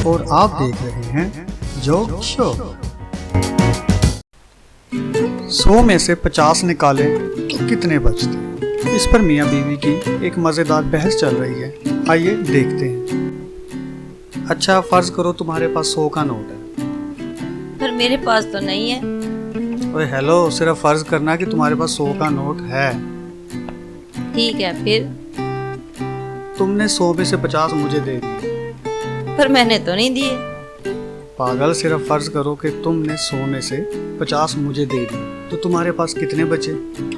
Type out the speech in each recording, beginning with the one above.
और आप देख रहे हैं जोक शो। 100 में से 50 निकालें तो कितने बचते? इस पर मियां बीवी की एक मजेदार बहस चल रही है। आइए देखते हैं। अच्छा फर्ज करो तुम्हारे पास 100 का नोट है। पर मेरे पास तो नहीं है। ओए हेलो, सिर्फ फर्ज करना कि तुम्हारे पास 100 का नोट है। ठीक है, फिर? तुमने 100 में से 50 मुझे दे दिए। पर मैंने तो नहीं दिए। पागल, सिर्फ फर्ज करो कि तुमने 100 में से 50 मुझे दे दिए, तो तुम्हारे पास कितने बचे?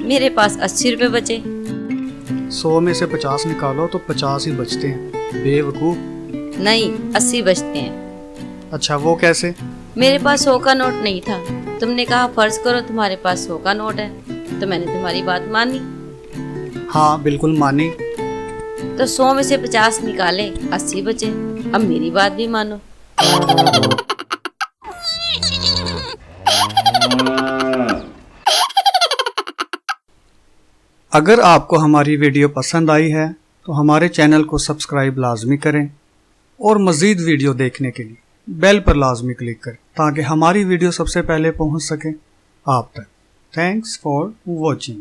मेरे पास 80 रुपए बचे। 100 में से 50 निकालो तो 50 ही बचते हैं, बेवकूफ। नहीं, 80 बचते हैं। अच्छा, वो कैसे? मेरे पास 100 का नोट नहीं था। तुमने कहा फर्ज करो तुम्हारे पास 100 का नोट है, तो मैंने तुम्हारी बात मानी। हाँ बिल्कुल मानी। तो 100 में से 50 निकाले, 80 बचे। अब मेरी बात भी मानो। अगर आपको हमारी वीडियो पसंद आई है तो हमारे चैनल को सब्सक्राइब लाजमी करें और मज़ीद वीडियो देखने के लिए बेल पर लाजमी क्लिक करें ताकि हमारी वीडियो सबसे पहले पहुंच सके आप तक। Thanks for watching.